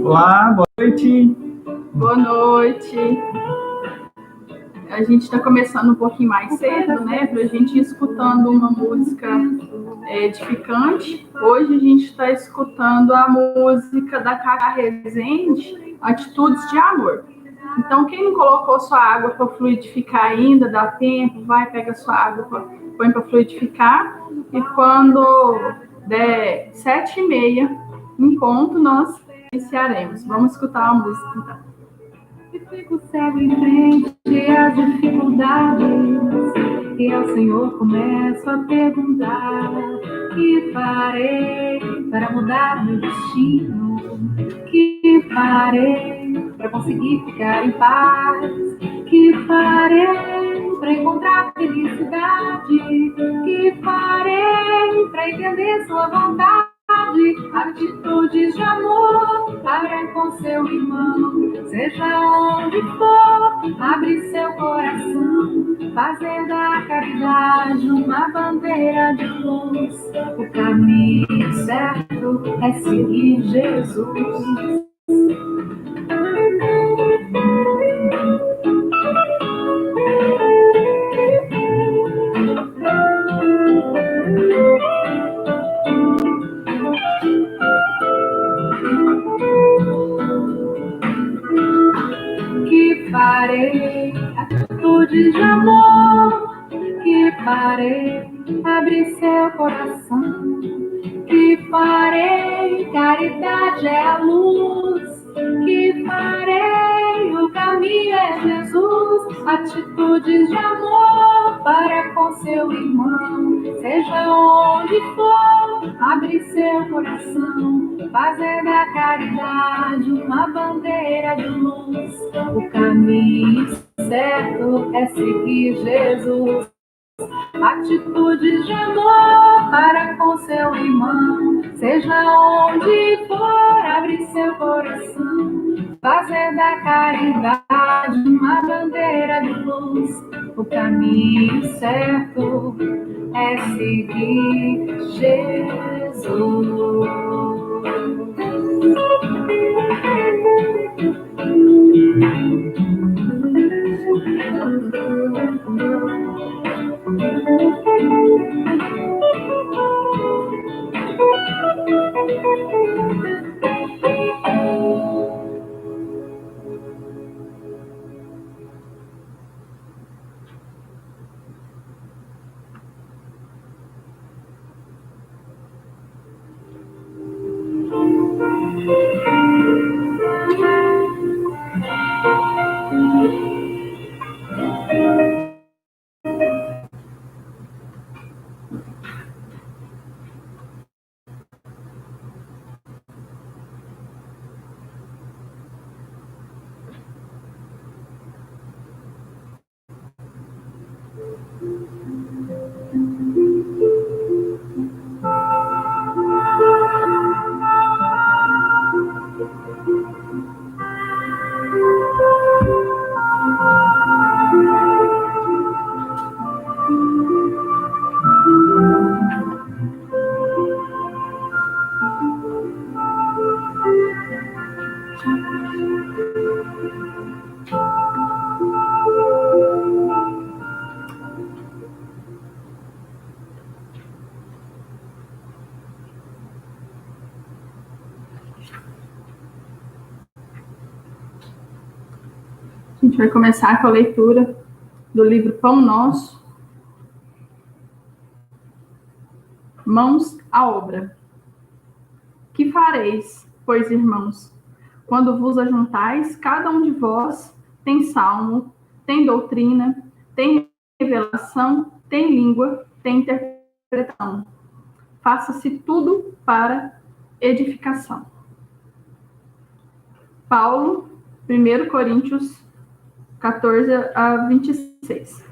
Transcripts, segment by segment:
Olá, boa noite. Boa noite. A gente está começando um pouquinho mais cedo, né? Para a gente ir escutando uma música edificante. Hoje a gente está escutando a música da Cacá Rezende, Atitudes de Amor. Então, quem não colocou sua água para fluidificar ainda, dá tempo, vai, pega sua água, põe para fluidificar. E quando der 7h30, em ponto, nós iniciaremos. Vamos escutar a música, então. E fico cego em frente às dificuldades, e ao Senhor começo a perguntar: que farei para mudar meu destino? Que farei para conseguir ficar em paz? Que farei para encontrar felicidade? Que farei para entender sua vontade? Atitudes de amor para com seu irmão, seja onde for, abre seu coração, fazer da caridade uma bandeira de luz. O caminho certo é seguir Jesus. Que farei atitudes de amor, que farei abrir seu coração, que farei caridade é a luz, que farei o caminho é Jesus. Atitudes de amor para com seu irmão, seja onde for, abre seu coração, fazer da caridade uma bandeira de luz. O caminho certo é seguir Jesus. Atitudes de amor para com seu irmão, seja onde for, abre seu coração, fazer da caridade uma bandeira de luz. O caminho certo é seguir Jesus. A gente vai começar com a leitura do livro Pão Nosso, Mãos à Obra. Que fareis, pois, irmãos, quando vos ajuntais? Cada um de vós tem salmo, tem doutrina, tem revelação, tem língua, tem interpretação. Faça-se tudo para edificação. Paulo, 1 Coríntios 14-26.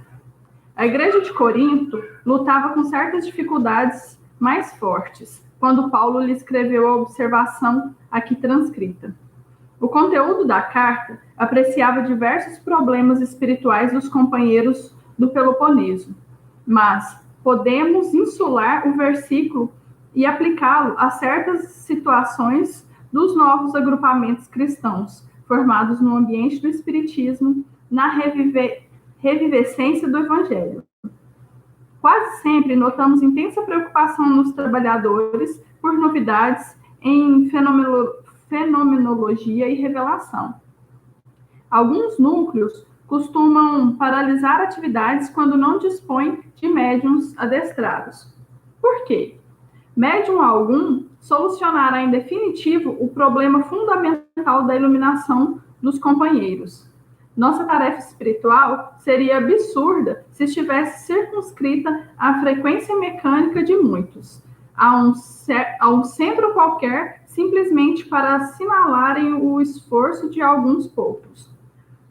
A igreja de Corinto lutava com certas dificuldades mais fortes, quando Paulo lhe escreveu a observação aqui transcrita. O conteúdo da carta apreciava diversos problemas espirituais dos companheiros do Peloponeso, mas podemos insular o versículo e aplicá-lo a certas situações dos novos agrupamentos cristãos, formados no ambiente do Espiritismo, na revivescência do Evangelho. Quase sempre notamos intensa preocupação nos trabalhadores por novidades em fenomenologia e revelação. Alguns núcleos costumam paralisar atividades quando não dispõem de médiuns adestrados. Por quê? Médium algum solucionará em definitivo o problema fundamental da iluminação dos companheiros. Nossa tarefa espiritual seria absurda se estivesse circunscrita à frequência mecânica de muitos, a um centro qualquer, simplesmente para assinalarem o esforço de alguns poucos.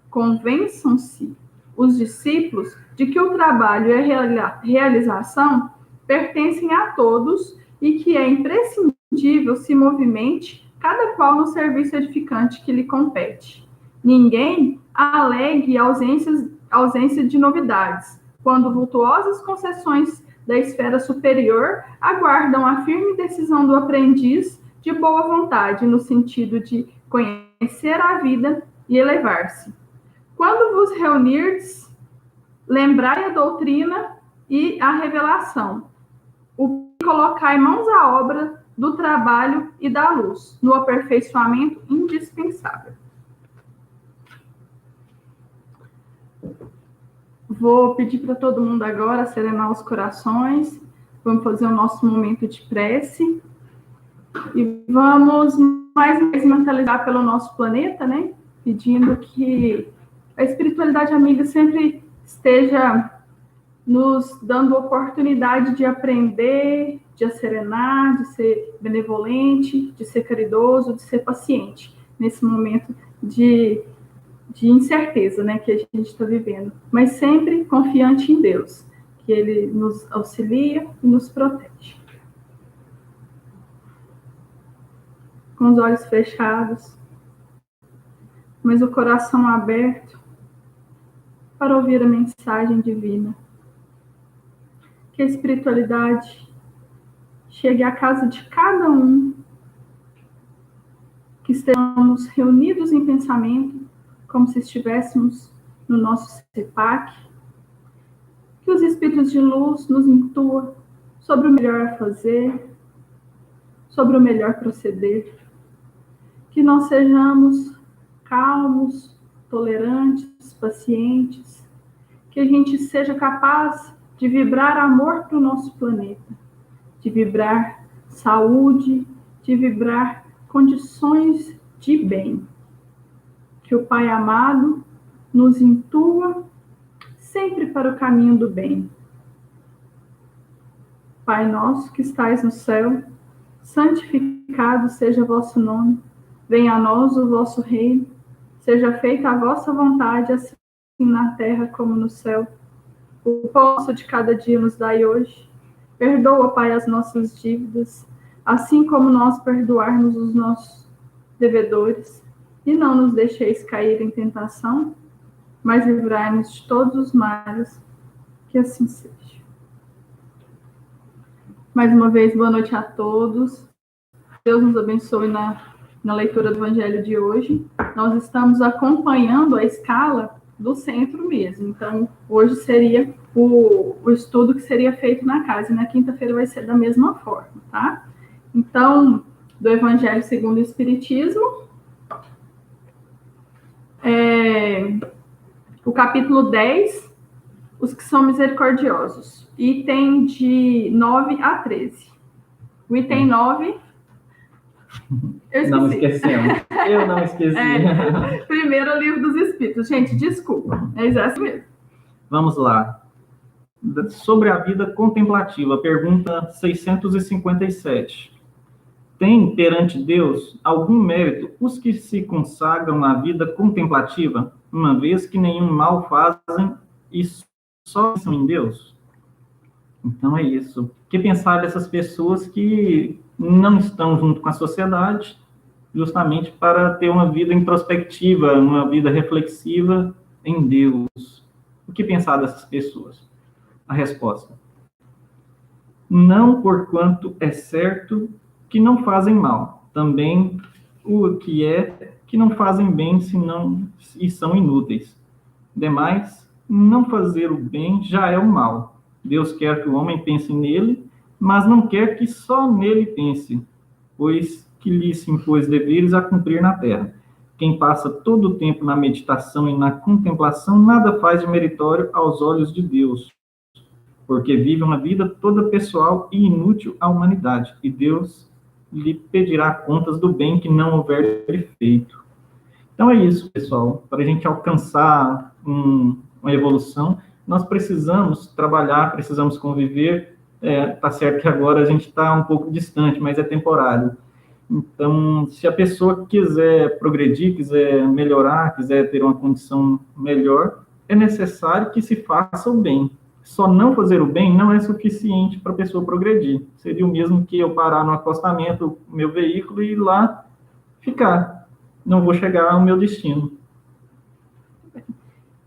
Convençam-se os discípulos de que o trabalho e a realização pertencem a todos e que é imprescindível se movimente cada qual no serviço edificante que lhe compete. Ninguém alegue ausência de novidades, quando vultuosas concessões da esfera superior aguardam a firme decisão do aprendiz de boa vontade, no sentido de conhecer a vida e elevar-se. Quando vos reunirdes, lembrai a doutrina e a revelação, o que colocai mãos à obra do trabalho e da luz, no aperfeiçoamento indispensável. Vou pedir para todo mundo agora serenar os corações, vamos fazer o nosso momento de prece e vamos mais mentalizar pelo nosso planeta, né? Pedindo que a espiritualidade amiga sempre esteja nos dando oportunidade de aprender, de serenar, de ser benevolente, de ser caridoso, de ser paciente nesse momento de incerteza, né, que a gente está vivendo, mas sempre confiante em Deus, que Ele nos auxilia e nos protege. Com os olhos fechados, mas o coração aberto para ouvir a mensagem divina. Que a espiritualidade chegue à casa de cada um, que estejamos reunidos em pensamento, como se estivéssemos no nosso CEPAC, que os espíritos de luz nos intuam sobre o melhor a fazer, sobre o melhor proceder, que nós sejamos calmos, tolerantes, pacientes, que a gente seja capaz de vibrar amor para o nosso planeta, de vibrar saúde, de vibrar condições de bem. Que o Pai amado nos intua sempre para o caminho do bem. Pai nosso que estais no céu, santificado seja o vosso nome, venha a nós o vosso reino, seja feita a vossa vontade, assim na terra como no céu. O pão nosso de cada dia nos dai hoje. Perdoa, Pai, as nossas dívidas, assim como nós perdoarmos os nossos devedores. E não nos deixeis cair em tentação, mas livrai-nos de todos os males, que assim seja. Mais uma vez, boa noite a todos. Deus nos abençoe na leitura do Evangelho de hoje. Nós estamos acompanhando a escala do centro mesmo. Então, hoje seria o estudo que seria feito na casa, e na quinta-feira vai ser da mesma forma, tá? Então, do Evangelho segundo o Espiritismo, o capítulo 10, os que são misericordiosos, item de 9 a 13. O item 9... Não esquecemos. Eu não esqueci. Primeiro livro dos Espíritos. Gente, desculpa. É isso mesmo. Vamos lá. Sobre a vida contemplativa, pergunta 657. Tem perante Deus algum mérito os que se consagram à vida contemplativa, uma vez que nenhum mal fazem e só pensam em Deus? Então é isso. O que pensar dessas pessoas que não estão junto com a sociedade, justamente para ter uma vida introspectiva, uma vida reflexiva em Deus? O que pensar dessas pessoas? A resposta: não, porquanto é certo que não fazem mal. Também o que é que não fazem bem e são inúteis. Demais, não fazer o bem já é o mal. Deus quer que o homem pense nele, mas não quer que só nele pense, pois que lhe se impôs deveres a cumprir na terra. Quem passa todo o tempo na meditação e na contemplação nada faz de meritório aos olhos de Deus, porque vive uma vida toda pessoal e inútil à humanidade, e Deus lhe pedirá contas do bem que não houver feito. Então é isso, pessoal. Para a gente alcançar uma evolução, nós precisamos trabalhar, precisamos conviver. Tá certo que agora a gente está um pouco distante, mas é temporário. Então, se a pessoa quiser progredir, quiser melhorar, quiser ter uma condição melhor, é necessário que se faça o bem. Só não fazer o bem não é suficiente para a pessoa progredir. Seria o mesmo que eu parar no acostamento do meu veículo e ir lá ficar. Não vou chegar ao meu destino.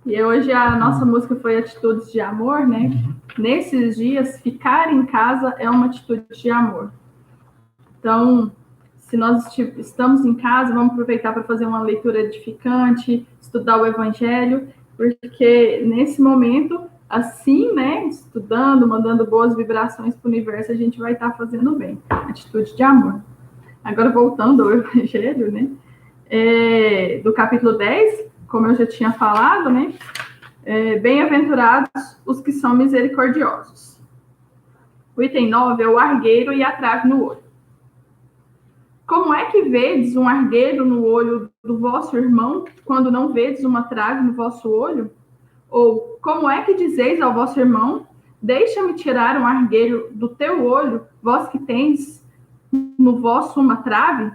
E hoje a nossa música foi Atitudes de Amor, né? Nesses dias, ficar em casa é uma atitude de amor. Então, se nós estamos em casa, vamos aproveitar para fazer uma leitura edificante, estudar o Evangelho, porque nesse momento, assim, né, estudando, mandando boas vibrações para o universo, a gente vai estar fazendo bem. Atitude de amor. Agora, voltando ao Evangelho, né, do capítulo 10, como eu já tinha falado, né, bem-aventurados os que são misericordiosos. O item 9 é o argueiro e a trave no olho. Como é que vedes um argueiro no olho do vosso irmão, quando não vedes uma trave no vosso olho? Ou, como é que dizeis ao vosso irmão, deixa-me tirar um argueiro do teu olho, vós que tens no vosso uma trave?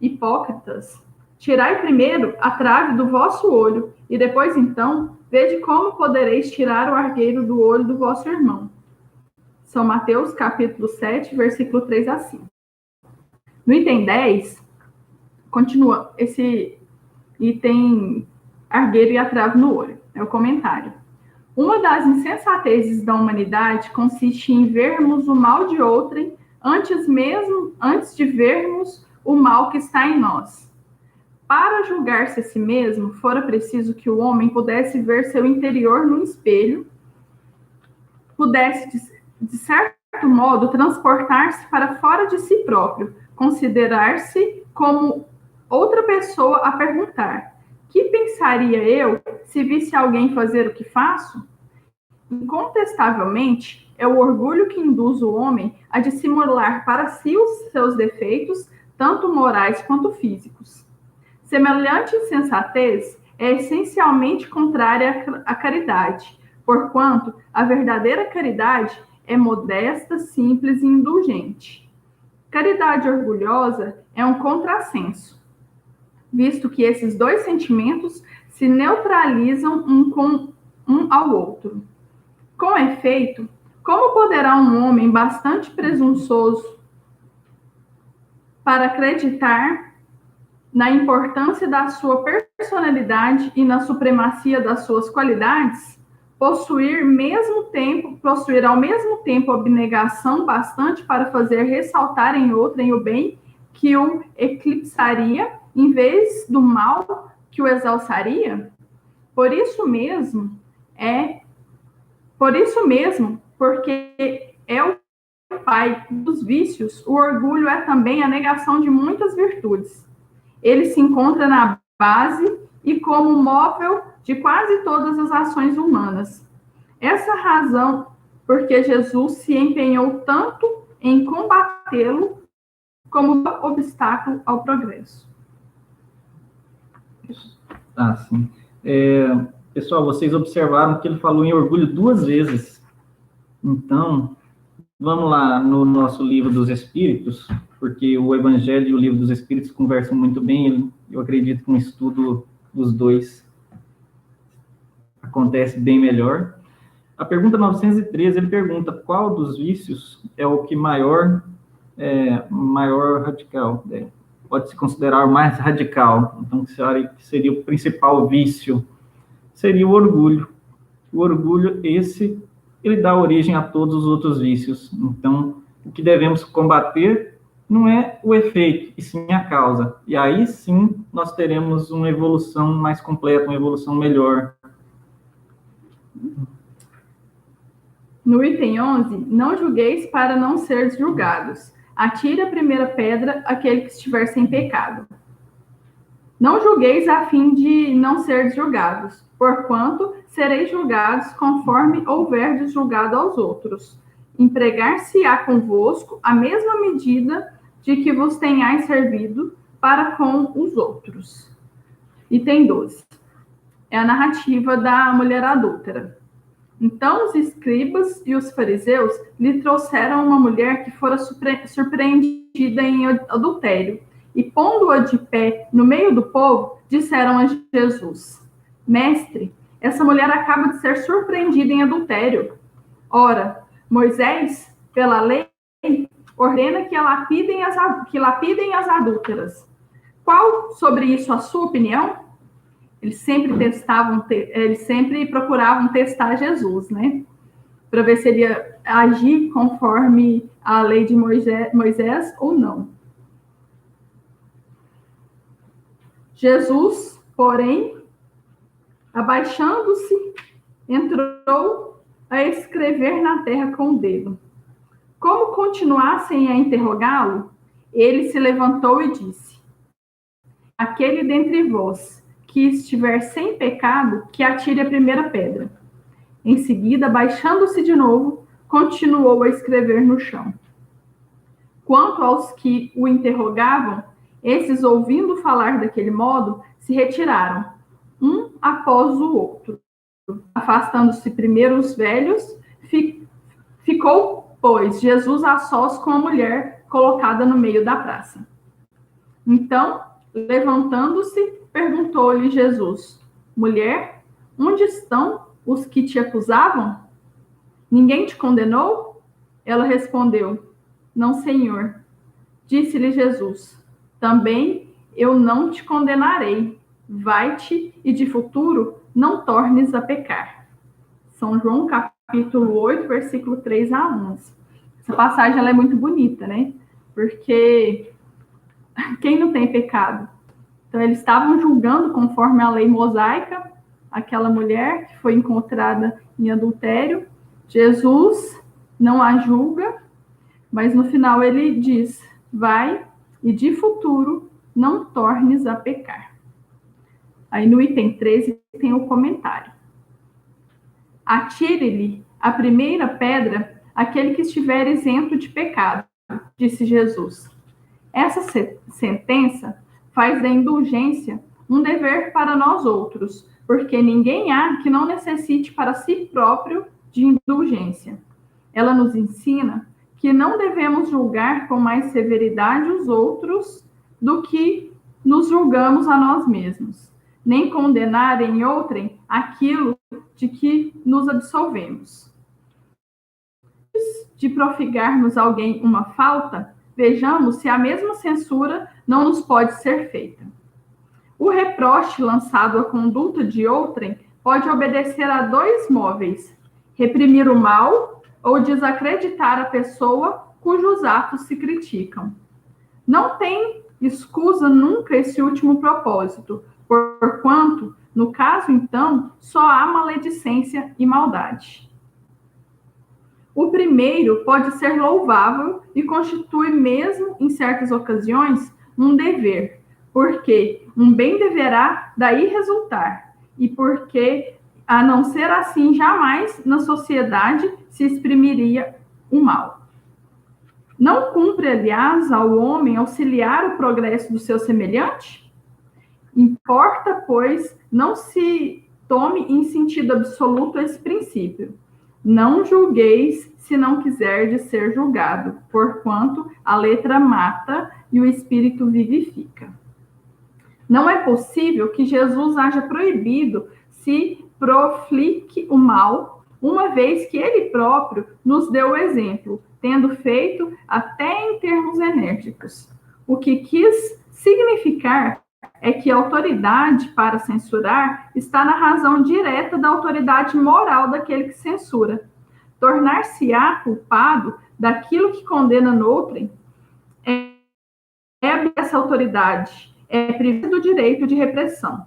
Hipócritas, tirai primeiro a trave do vosso olho, e depois então, vede como podereis tirar o argueiro do olho do vosso irmão. São Mateus, capítulo 7, versículo 3 a 5. No item 10, continua esse item argueiro e a trave no olho. É o comentário. Uma das insensatezes da humanidade consiste em vermos o mal de outrem antes de vermos o mal que está em nós. Para julgar-se a si mesmo, fora preciso que o homem pudesse ver seu interior no espelho, pudesse, de certo modo, transportar-se para fora de si próprio, considerar-se como outra pessoa a perguntar: que pensaria eu se visse alguém fazer o que faço? Incontestavelmente, é o orgulho que induz o homem a dissimular para si os seus defeitos, tanto morais quanto físicos. Semelhante insensatez é essencialmente contrária à caridade, porquanto a verdadeira caridade é modesta, simples e indulgente. Caridade orgulhosa é um contrassenso, visto que esses dois sentimentos se neutralizam um ao outro. Com efeito, como poderá um homem bastante presunçoso para acreditar na importância da sua personalidade e na supremacia das suas qualidades, possuir ao mesmo tempo abnegação bastante para fazer ressaltar em outrem o bem que o eclipsaria, em vez do mal que o exalçaria? Por isso mesmo, porque é o pai dos vícios, o orgulho é também a negação de muitas virtudes. Ele se encontra na base e como móvel de quase todas as ações humanas. Essa razão porque Jesus se empenhou tanto em combatê-lo como obstáculo ao progresso. Sim. Pessoal, vocês observaram que ele falou em orgulho 2 vezes. Então, vamos lá no nosso livro dos Espíritos, porque o Evangelho e o livro dos Espíritos conversam muito bem. Eu acredito que um estudo dos dois acontece bem melhor. A pergunta 913, ele pergunta qual dos vícios é o que maior radical, pode se considerar o mais radical. Então, que seria o principal vício? Seria o orgulho. O orgulho, ele dá origem a todos os outros vícios. Então, o que devemos combater não é o efeito, e sim a causa. E aí sim nós teremos uma evolução mais completa, uma evolução melhor. No item 11, não julgueis para não seres julgados. Atire a primeira pedra aquele que estiver sem pecado. Não julgueis a fim de não seres julgados, porquanto sereis julgados conforme houverdes julgado aos outros. Empregar-se-á convosco a mesma medida de que vos tenhais servido para com os outros. Item 12. É a narrativa da mulher adúltera. Então os escribas e os fariseus lhe trouxeram uma mulher que fora surpreendida em adultério, e pondo-a de pé no meio do povo, disseram a Jesus: Mestre, essa mulher acaba de ser surpreendida em adultério. Ora, Moisés, pela lei, ordena que lapidem as adúlteras. Qual sobre isso a sua opinião? Eles sempre procuravam testar Jesus, né? Para ver se ele ia agir conforme a lei de Moisés ou não. Jesus, porém, abaixando-se, entrou a escrever na terra com o dedo. Como continuassem a interrogá-lo, ele se levantou e disse: Aquele dentre vós que estiver sem pecado, que atire a primeira pedra. Em seguida, baixando-se de novo, continuou a escrever no chão. Quanto aos que o interrogavam, esses, ouvindo falar daquele modo, se retiraram, um após o outro. Afastando-se primeiro os velhos, ficou, pois, Jesus a sós com a mulher colocada no meio da praça. Então, levantando-se, perguntou-lhe Jesus: Mulher, onde estão os que te acusavam? Ninguém te condenou? Ela respondeu: Não, Senhor. Disse-lhe Jesus: Também eu não te condenarei. Vai-te e de futuro não tornes a pecar. São João, capítulo 8, versículo 3 a 11. Essa passagem ela é muito bonita, né? Porque quem não tem pecado? Então, eles estavam julgando conforme a lei mosaica aquela mulher que foi encontrada em adultério. Jesus não a julga, mas no final ele diz: vai e de futuro não tornes a pecar. Aí no item 13 tem o comentário. Atire-lhe a primeira pedra aquele que estiver isento de pecado, disse Jesus. Essa sentença faz da indulgência um dever para nós outros, porque ninguém há que não necessite para si próprio de indulgência. Ela nos ensina que não devemos julgar com mais severidade os outros do que nos julgamos a nós mesmos, nem condenar em outrem aquilo de que nos absolvemos. Antes de profigarmos alguém uma falta, vejamos se a mesma censura não nos pode ser feita. O reproche lançado à conduta de outrem pode obedecer a dois móveis: reprimir o mal ou desacreditar a pessoa cujos atos se criticam. Não tem escusa nunca esse último propósito, porquanto, no caso então, só há maledicência e maldade. O primeiro pode ser louvável e constitui mesmo, em certas ocasiões, um dever, porque um bem deverá daí resultar, e porque, a não ser assim, jamais na sociedade se exprimiria o mal. Não cumpre, aliás, ao homem auxiliar o progresso do seu semelhante? Importa, pois, não se tome em sentido absoluto esse princípio. Não julgueis se não quiserdes ser julgado, porquanto a letra mata e o espírito vivifica. Não é possível que Jesus haja proibido se proflique o mal, uma vez que ele próprio nos deu o exemplo, tendo feito até em termos enérgicos. O que quis significar é que a autoridade para censurar está na razão direta da autoridade moral daquele que censura. Tornar-se-á culpado daquilo que condena noutrem essa autoridade é privada do direito de repressão.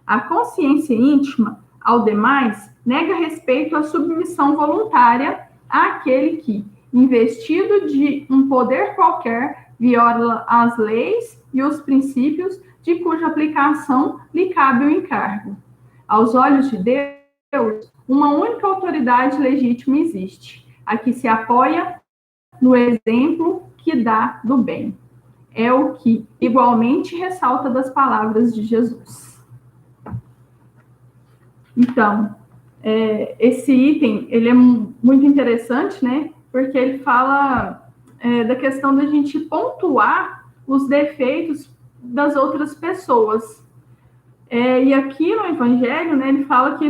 A consciência íntima, ao demais, nega respeito à submissão voluntária àquele que, investido de um poder qualquer, viola as leis e os princípios de cuja aplicação lhe cabe o encargo. Aos olhos de Deus, uma única autoridade legítima existe, a que se apoia no exemplo que dá do bem. É o que igualmente ressalta das palavras de Jesus. Então, esse item, ele é muito interessante, né? Porque ele fala da questão da gente pontuar os defeitos das outras pessoas. E aqui no Evangelho, né, ele fala que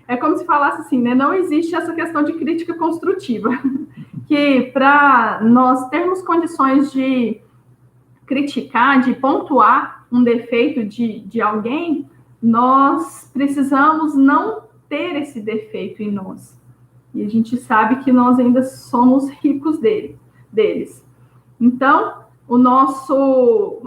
é como se falasse assim, né? Não existe essa questão de crítica construtiva. Que para nós termos condições de criticar, de pontuar um defeito de alguém, nós precisamos não ter esse defeito em nós. E a gente sabe que nós ainda somos ricos deles. Então, o nosso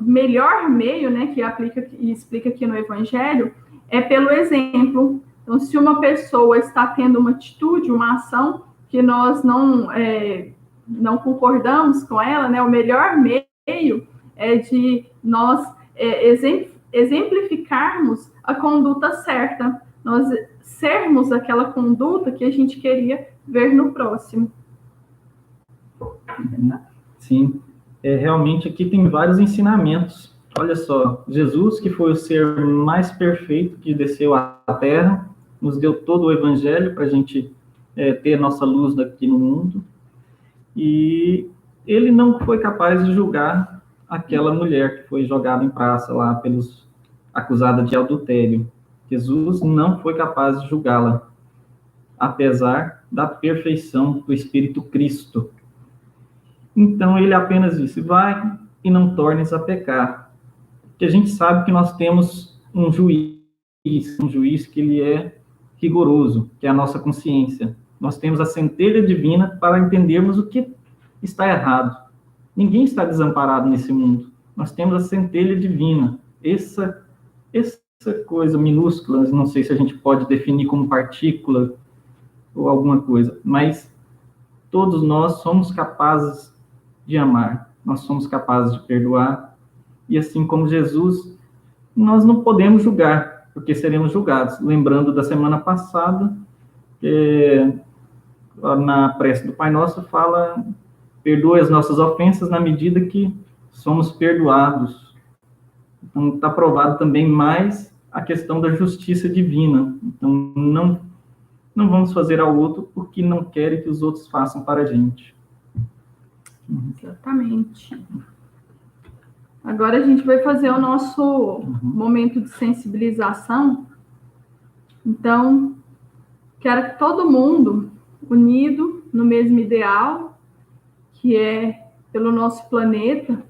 melhor meio, né, que aplica e explica aqui no Evangelho, é pelo exemplo. Então, se uma pessoa está tendo uma atitude, uma ação que nós não concordamos com ela, né, o melhor meio é de nós exemplificarmos a conduta certa, nós sermos aquela conduta que a gente queria ver no próximo. Sim, realmente aqui tem vários ensinamentos. Olha só, Jesus, que foi o ser mais perfeito que desceu à Terra, nos deu todo o Evangelho para a gente ter nossa luz aqui no mundo, e ele não foi capaz de julgar aquela mulher que foi jogada em praça lá acusada de adultério. Jesus não foi capaz de julgá-la, apesar da perfeição do Espírito Cristo. Então ele apenas disse: vai e não tornes a pecar. Porque a gente sabe que nós temos um juiz que ele é rigoroso, que é a nossa consciência. Nós temos a centelha divina para entendermos o que está errado. Ninguém está desamparado nesse mundo. Nós temos a centelha divina. Essa coisa minúscula, não sei se a gente pode definir como partícula ou alguma coisa, mas todos nós somos capazes de amar, nós somos capazes de perdoar, e assim como Jesus, nós não podemos julgar, porque seremos julgados. Lembrando da semana passada, na prece do Pai Nosso fala: perdoe as nossas ofensas na medida que somos perdoados. Então está provado também mais a questão da justiça divina. Então não vamos fazer ao outro porque não querem que os outros façam para a gente. Exatamente. Agora a gente vai fazer o nosso momento de sensibilização. Então, quero que todo mundo, unido no mesmo ideal, que é pelo nosso planeta,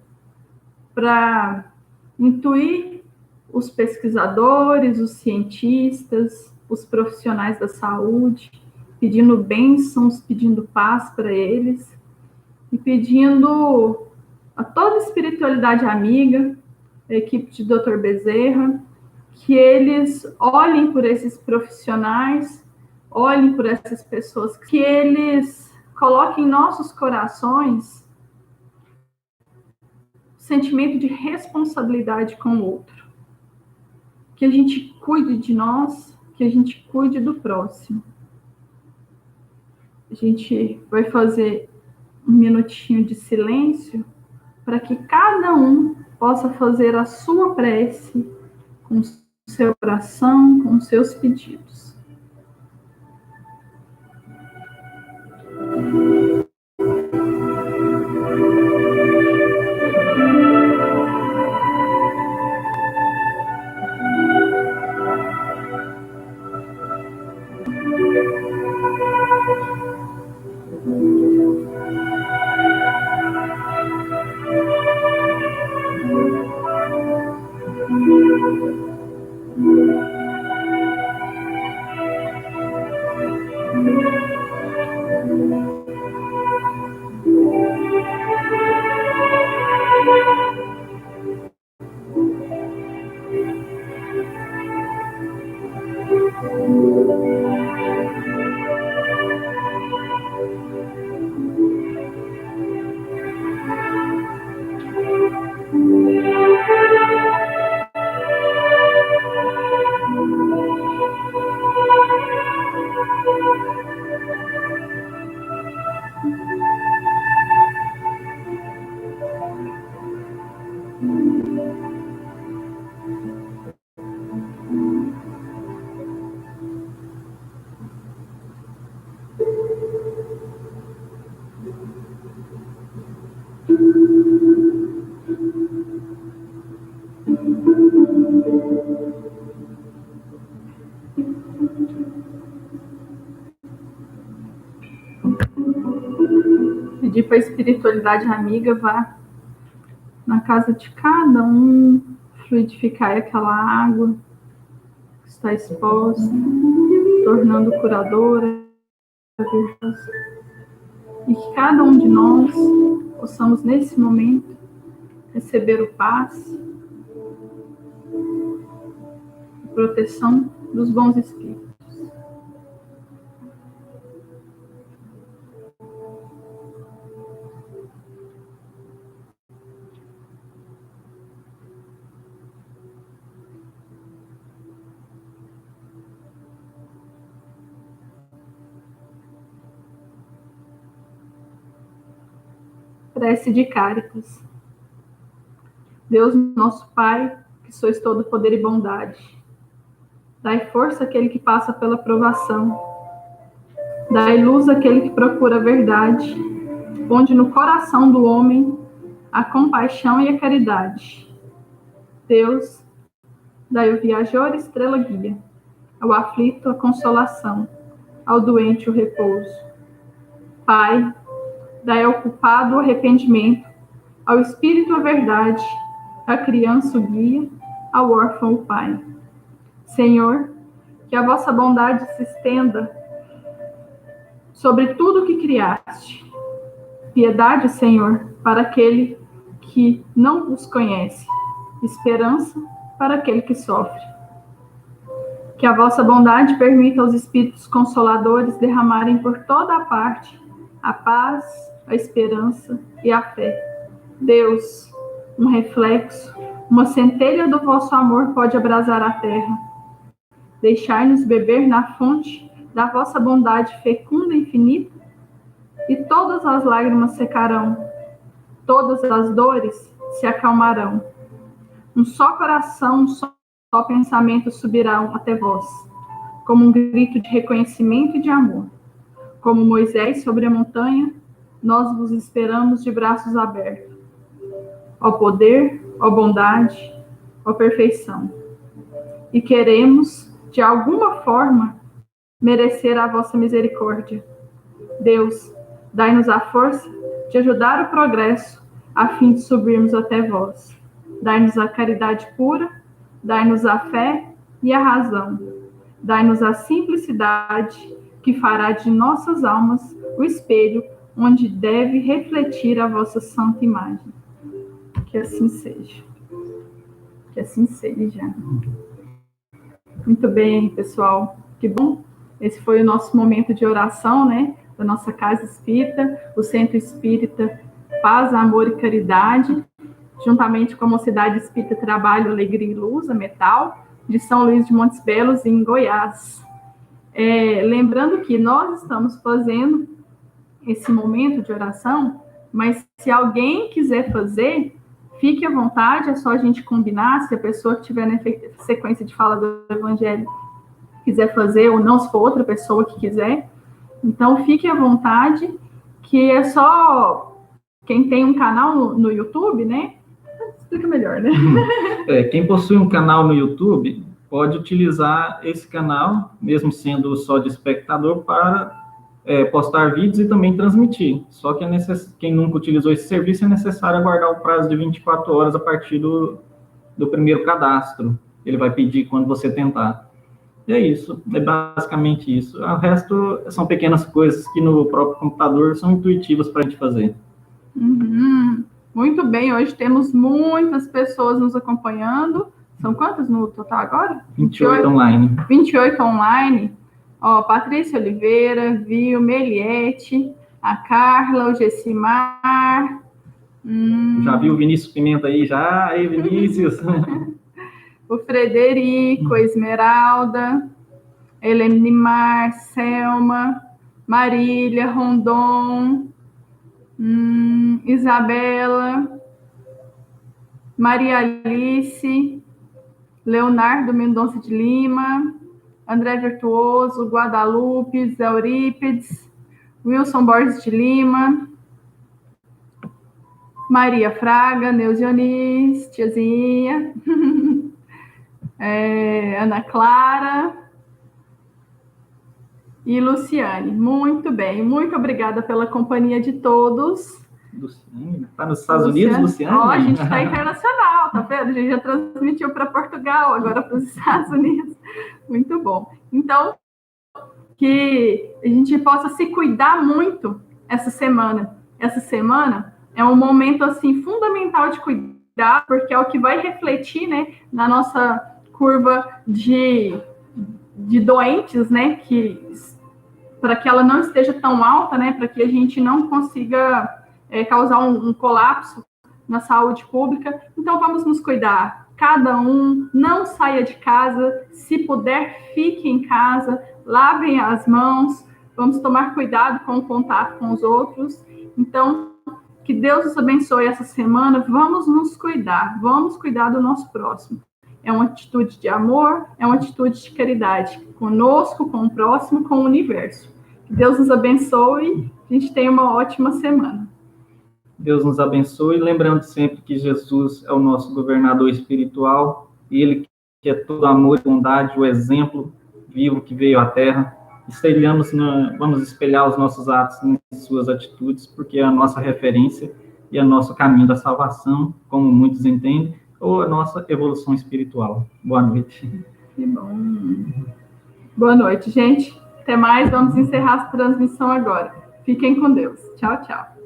para intuir os pesquisadores, os cientistas, os profissionais da saúde, pedindo bênçãos, pedindo paz para eles, e pedindo a toda a espiritualidade amiga, a equipe de Dr. Bezerra, que eles olhem por esses profissionais, olhem por essas pessoas, que eles coloquem em nossos corações o sentimento de responsabilidade com o outro. Que a gente cuide de nós, que a gente cuide do próximo. A gente vai fazer um minutinho de silêncio para que cada um possa fazer a sua prece com o seu coração, com os seus pedidos. Pedir para a espiritualidade amiga vá na casa de cada um, fluidificar aquela água que está exposta, tornando curadora, e que cada um de nós possamos nesse momento receber o passe, a proteção dos bons espíritos. Prece de Cáritas. Deus, nosso Pai, que sois todo poder e bondade, dai força àquele que passa pela provação, dai luz àquele que procura a verdade, onde no coração do homem a compaixão e a caridade. Deus, dai ao viajor estrela guia, ao aflito a consolação, ao doente o repouso. Pai, dai ao culpado o arrependimento, ao espírito a verdade, à criança o guia, ao órfão o pai. Senhor, que a vossa bondade se estenda sobre tudo o que criaste. Piedade, Senhor, para aquele que não vos conhece. Esperança para aquele que sofre. Que a vossa bondade permita aos espíritos consoladores derramarem por toda a parte a paz, a esperança e a fé. Deus, um reflexo, uma centelha do vosso amor pode abrasar a terra. Deixai-nos beber na fonte da vossa bondade fecunda e infinita, e todas as lágrimas secarão, todas as dores se acalmarão. Um só coração, um só pensamento subirão até vós, como um grito de reconhecimento e de amor. Como Moisés sobre a montanha, nós vos esperamos de braços abertos. Ó poder, ó bondade, ó perfeição. E queremos, de alguma forma, merecer a vossa misericórdia. Deus, dai-nos a força de ajudar o progresso, a fim de subirmos até vós. Dai-nos a caridade pura, dai-nos a fé e a razão. Dai-nos a simplicidade que fará de nossas almas o espelho onde deve refletir a vossa santa imagem. Que assim seja. Que assim seja. Muito bem, pessoal. Que bom. Esse foi o nosso momento de oração, né? Da nossa Casa Espírita, o Centro Espírita Paz, Amor e Caridade, juntamente com a Mocidade Espírita Trabalho, Alegria e Luz, a Metal, de São Luís de Montes Belos, em Goiás. Lembrando que nós estamos fazendo esse momento de oração, mas se alguém quiser fazer, fique à vontade, é só a gente combinar, se a pessoa que estiver na sequência de fala do Evangelho quiser fazer, ou não, se for outra pessoa que quiser. Então, fique à vontade, que é só quem tem um canal no YouTube, né? Explica melhor, né? Quem possui um canal no YouTube pode utilizar esse canal, mesmo sendo só de espectador, para postar vídeos e também transmitir. Só que quem nunca utilizou esse serviço é necessário aguardar o prazo de 24 horas a partir do primeiro cadastro. Ele vai pedir quando você tentar. E é isso, é basicamente isso. O resto são pequenas coisas que no próprio computador são intuitivas para a gente fazer. Muito bem, hoje temos muitas pessoas nos acompanhando. São quantas no total agora? 28 online. 28 online. Ó, Patrícia Oliveira, Vil, Meliette, a Carla, o Gessimar. Já viu o Vinícius Pimenta aí? Já? Aí, Vinícius. O Frederico, a Esmeralda, Elenimar, Selma, Marília, Rondon, Isabela, Maria Alice, Leonardo Mendonça de Lima, André Virtuoso, Guadalupe, Zé Eurípides, Wilson Borges de Lima, Maria Fraga, Neuzionis, tiazinha, Ana Clara e Luciane. Muito bem, muito obrigada pela companhia de todos. Luciane, está nos Estados Unidos, Luciane? Ó, a gente está internacional, tá vendo? A gente já transmitiu para Portugal, agora para os Estados Unidos. Muito bom. Então, que a gente possa se cuidar muito essa semana. Essa semana é um momento, assim, fundamental de cuidar, porque é o que vai refletir, né, na nossa curva de doentes, né, para que ela não esteja tão alta, né, para que a gente não consiga causar um colapso na saúde pública. Então, vamos nos cuidar. Cada um, não saia de casa. Se puder, fique em casa. Lavem as mãos. Vamos tomar cuidado com o contato com os outros. Então, que Deus nos abençoe essa semana. Vamos nos cuidar. Vamos cuidar do nosso próximo. É uma atitude de amor, é uma atitude de caridade. Conosco, com o próximo, com o universo. Que Deus nos abençoe. A gente tenha uma ótima semana. Deus nos abençoe, lembrando sempre que Jesus é o nosso governador espiritual, e Ele que é todo amor e bondade, o exemplo vivo que veio à Terra. Vamos espelhar os nossos atos em suas atitudes, porque é a nossa referência e é o nosso caminho da salvação, como muitos entendem, ou a nossa evolução espiritual. Boa noite. Que bom. Boa noite, gente. Até mais, vamos encerrar a transmissão agora. Fiquem com Deus. Tchau, tchau.